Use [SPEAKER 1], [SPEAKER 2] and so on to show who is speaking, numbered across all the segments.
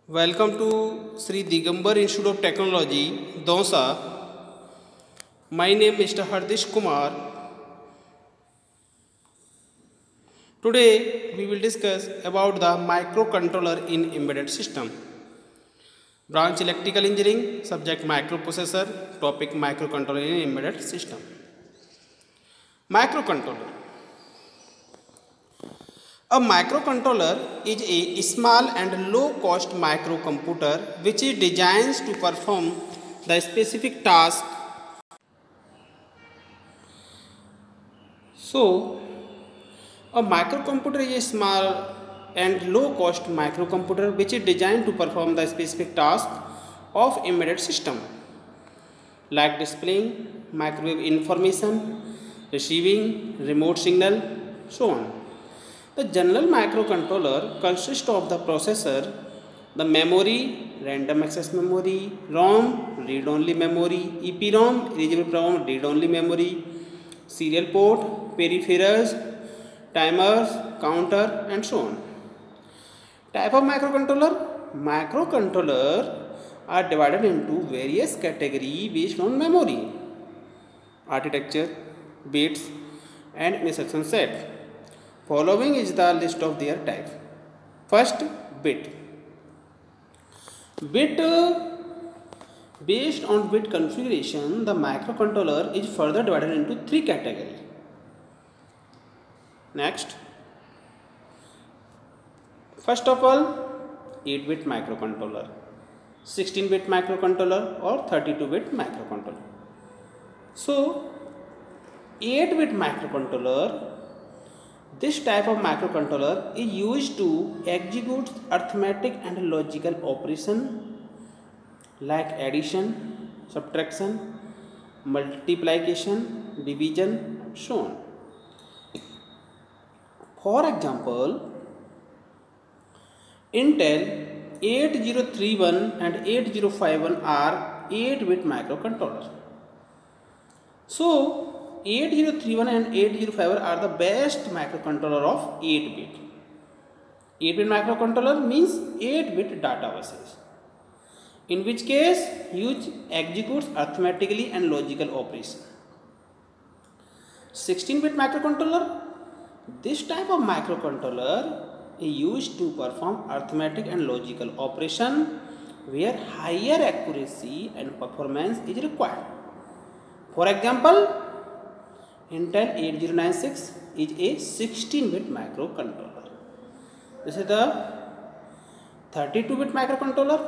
[SPEAKER 1] Welcome to Sri Digambar Institute of Technology, Dausa. My name is Mr. Hardish Kumar. Today we will discuss about the microcontroller in embedded system. Branch Electrical Engineering, subject microprocessor, topic microcontroller in embedded system. Microcontroller. A microcontroller is a small and low-cost microcomputer which is designed to perform the specific task. So, a microcomputer is a small and low-cost microcomputer which is designed to perform the specific task of embedded system, like displaying microwave information, receiving remote signal, so on. The general microcontroller consists of the processor, the memory, random access memory, ROM, read-only memory, EPROM, erasable ROM, read-only memory, serial port, peripherals, timers, counter, and so on. Type of microcontroller? Microcontroller are divided into various categories based on memory, architecture, bits, and instruction set. Following is the list of their type. First, bit. Based on bit configuration, the microcontroller is further divided into three categories. Next, first of all, 8-bit microcontroller, 16-bit microcontroller, or 32-bit microcontroller. So, 8-bit microcontroller. This type of microcontroller is used to execute arithmetic and logical operation like addition, subtraction, multiplication, division, and so on. For example, Intel 8031 and 8051 are 8-bit microcontrollers. So, 8031 and 8051 are the best microcontroller of 8-bit. 8-bit microcontroller means 8-bit data buses, in which case use executes arithmetically and logical operation. 16-bit microcontroller. This type of microcontroller is used to perform arithmetic and logical operation where higher accuracy and performance is required. For example, Intel 8096 is a 16-bit microcontroller. This is the 32-bit microcontroller.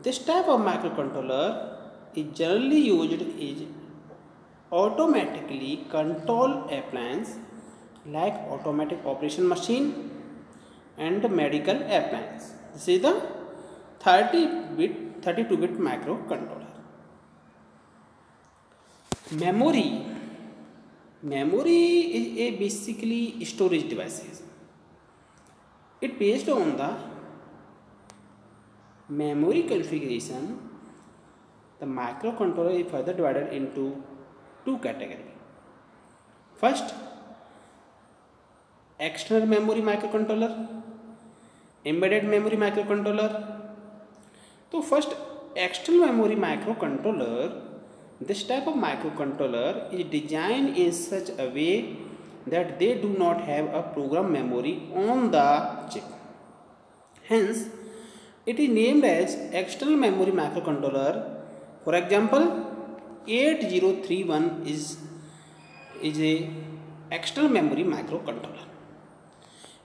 [SPEAKER 1] This type of microcontroller is generally used in automatically control appliance like automatic operation machine and medical appliance. This is the 32-bit microcontroller. Memory is a basically storage devices. It based on the memory configuration. The microcontroller is further divided into two categories. First, external memory microcontroller, embedded memory microcontroller. So first, external memory microcontroller. This type of microcontroller is designed in such a way that they do not have a program memory on the chip. Hence, it is named as external memory microcontroller. For example, 8031 is a external memory microcontroller.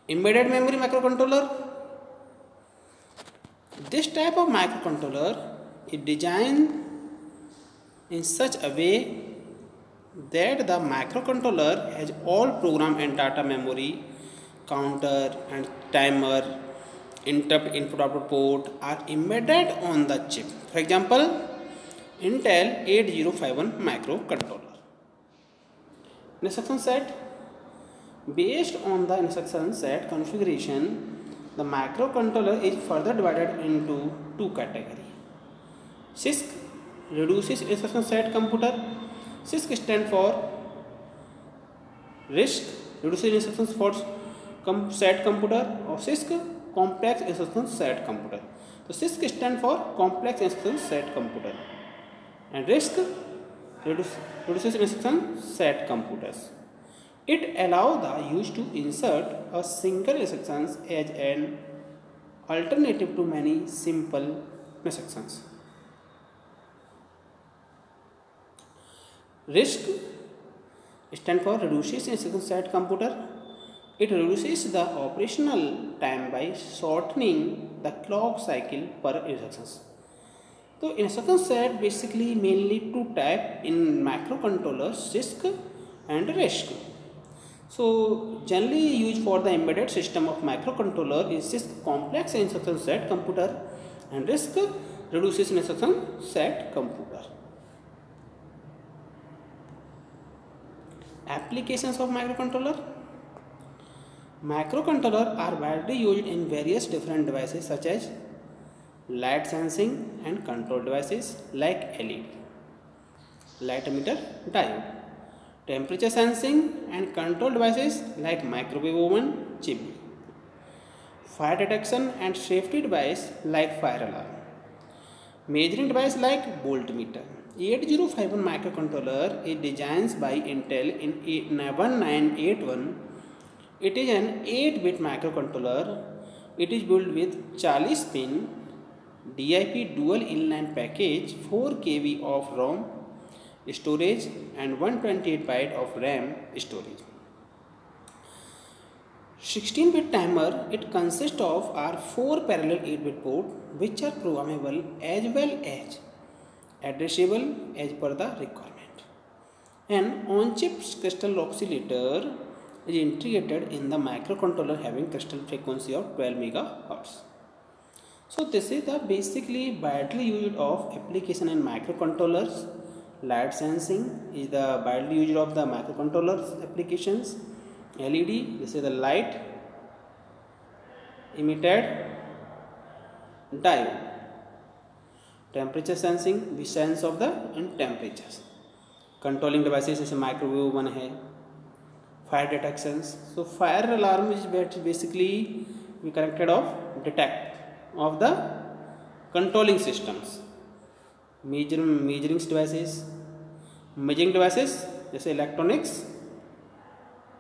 [SPEAKER 1] Embedded memory microcontroller. This type of microcontroller is designed in such a way that the microcontroller has all program and data memory, counter and timer, interrupt input output port are embedded on the chip. For example, Intel 8051 microcontroller. Instruction set. Based on the instruction set configuration, the microcontroller is further divided into two categories. CISC reduces instruction set computer. CISC stands for RISC, reduces instructions for set computer, or CISC complex instruction set computer. So CISC stands for complex instruction set computer, and RISC reduces instruction set computers. It allows the user to insert a single instruction as an alternative to many simple instructions. RISC stands for reduces instruction set computer. It reduces the operational time by shortening the clock cycle per instructions. So instruction set basically mainly two types in microcontrollers, CISC and RISC. So generally used for the embedded system of microcontroller is CISC complex instruction set computer, and RISC reduces instruction set computer. Applications of microcontroller. Microcontrollers are widely used in various different devices such as light sensing and control devices like LED, light emitter diode, temperature sensing and control devices like microwave oven, chimney, fire detection and safety device like fire alarm, measuring device like voltmeter. 8051 microcontroller is designed by Intel in 1981. It is an 8-bit microcontroller. It is built with 40-pin DIP dual inline package, 4 KB of ROM storage and 128 byte of RAM storage. 16-bit timer, it consists of 4 parallel 8-bit ports which are programmable as well as addressable as per the requirement. An on-chip crystal oscillator is integrated in the microcontroller having crystal frequency of 12 MHz. So this is the basically widely used of application in microcontrollers. Light sensing is the widely used of the microcontrollers applications. LED, this is the light emitted diode. Temperature sensing, we sense of the temperatures. Controlling devices जैसे microwave oven है. Fire detections, so fire alarm is basically we connected of detect of the controlling systems. Measuring devices, measuring devices जैसे electronics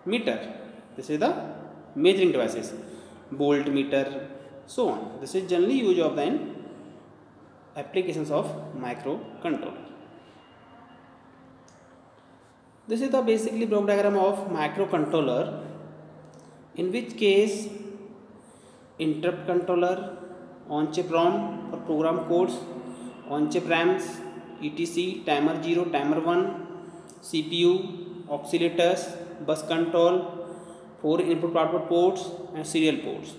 [SPEAKER 1] meter, this is the measuring devices, voltmeter, so on. This is generally used of the applications of microcontroller. This is the basically block diagram of microcontroller, in which case interrupt controller, on-chip ROM for program codes, on-chip RAMs, etc, timer 0, timer 1, CPU, oscillators, bus control, 4 input output ports and serial ports.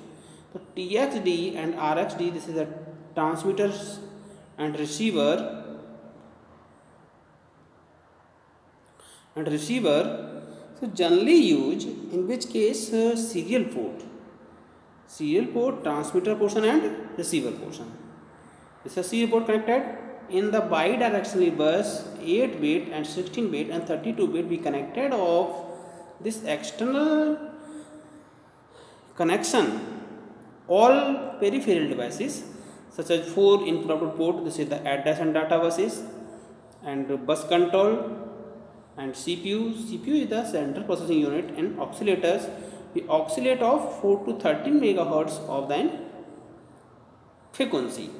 [SPEAKER 1] So TXD and RXD, this is the transmitters and receiver, so generally used, in which case serial port, transmitter portion and receiver portion. This is a serial port connected in the bidirectional bus, 8-bit and 16-bit and 32-bit we connected of this external connection all peripheral devices such as 4 input output port, this is the address and data buses, and bus control and CPU is the central processing unit, and oscillators, we oscillate of 4 to 13 megahertz of the frequency,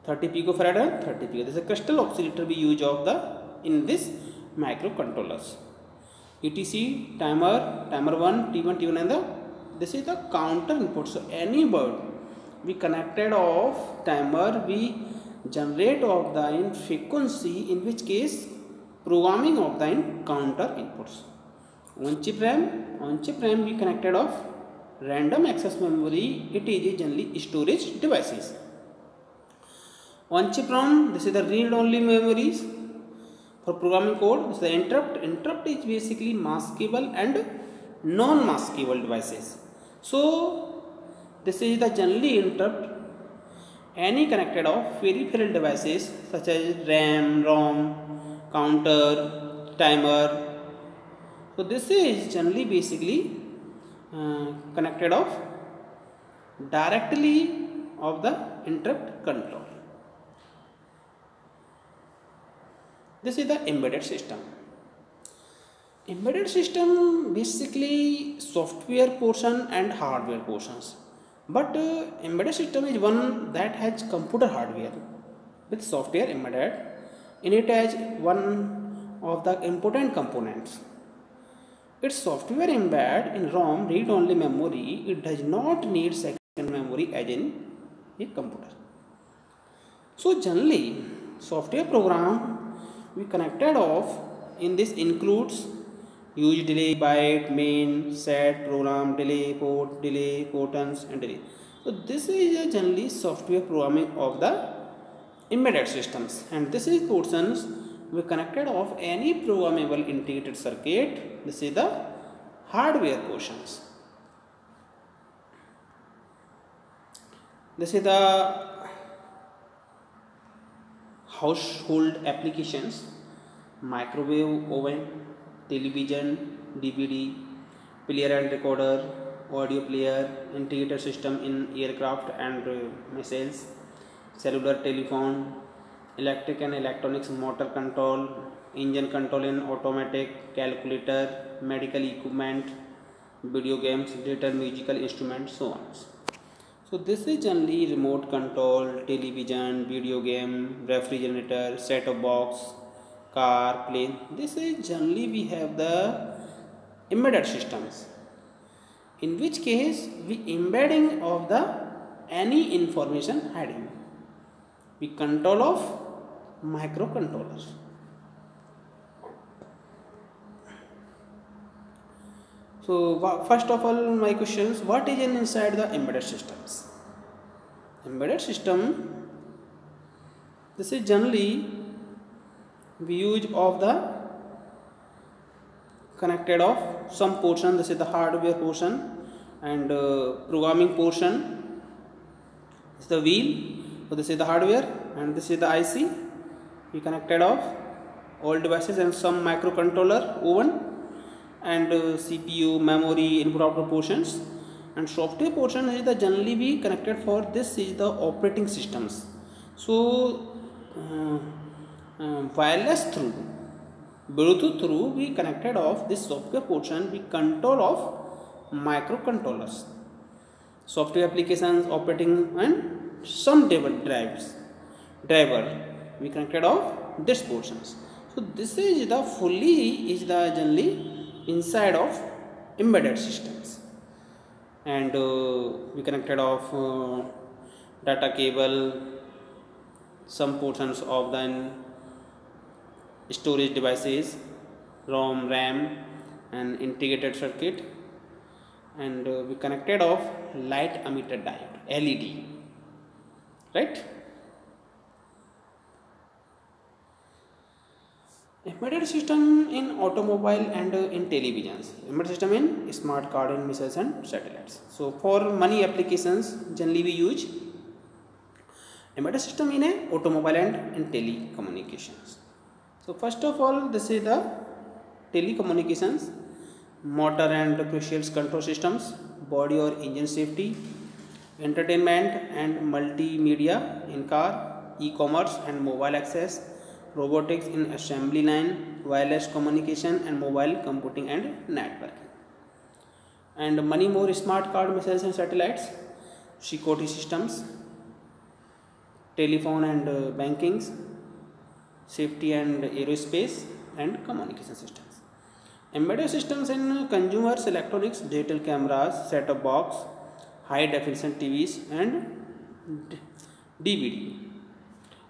[SPEAKER 1] 30 picofarad and 30 pico. This is a crystal oscillator we use of the in this microcontrollers. etc, timer 1, T1, T1 and this is the counter input. So any word we connected of timer, we generate of the frequency, in which case programming of the counter inputs. On-chip RAM we connected of random access memory. It is generally storage devices. On-chip ROM, this is the read-only memories for programming code. This is the interrupt is basically maskable and non-maskable devices. So this is the generally interrupt any connected of peripheral devices such as RAM, ROM, counter, timer. So this is generally basically connected of directly of the interrupt control. This is the embedded system. Embedded system basically software portion and hardware portions. But embedded system is one that has computer hardware with software embedded in it as one of the important components. Its software embed in ROM read-only memory. It does not need second memory as in a computer. So generally, software program we connected off in this includes use delay, byte, main, set, program, delay, portents and delay. So this is generally software programming of the embedded systems, and this is portions we connected of any programmable integrated circuit. This is the hardware portions. This is the household applications: microwave oven, television, DVD, player and recorder, audio player, integrated system in aircraft and missiles, cellular telephone, electric and electronics motor control, engine control in automatic, calculator, medical equipment, video games, digital musical instruments, so on. So this is generally remote control, television, video game, refrigerator, set-top box, car, plane. This is generally we have the embedded systems, in which case we embedding of the any information heading. We control of microcontrollers. So first of all, my questions: what is inside the embedded systems? Embedded system, this is generally we use of the connected of some portion. This is the hardware portion, and programming portion is the wheel. So this is the hardware and this is the IC. We connected of all devices and some microcontroller, oven, and CPU, memory, input output portions. And software portion is the generally we connected for this is the operating systems. So wireless through, Bluetooth through we connected of this software portion. We control of microcontrollers, software applications, operating and some driver we connected of this portions. So this is the fully is the generally inside of embedded systems, and we connected of data cable, some portions of the storage devices, ROM, RAM, and integrated circuit, and we connected of light emitter diode, LED, right? Embedded system in automobile and in televisions. Embedded system in smart card and missiles and satellites. So for many applications generally we use embedded system in a automobile and in telecommunications. So first of all, this is the telecommunications, motor and crucial control systems, body or engine safety, entertainment and multimedia in car, e-commerce and mobile access, robotics in assembly line, wireless communication and mobile computing and networking, and many more smart card, missiles and satellites, security systems, telephone and bankings, safety and aerospace and communication systems. Embedded systems in consumers electronics, digital cameras, set-top box, high definition TVs and DVD.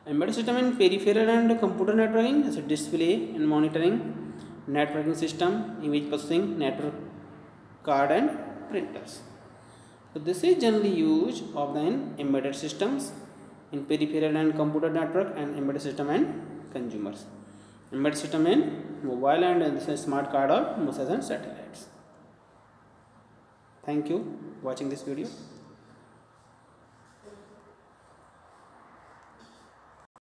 [SPEAKER 1] Embedded system in peripheral and computer networking as a display and monitoring, networking system, image processing, network card and printers. So this is generally used of the embedded systems in peripheral and computer network, and embedded system and consumers. Embedded system in mobile and this is smart card or missiles and satellites. Thank you for watching this video.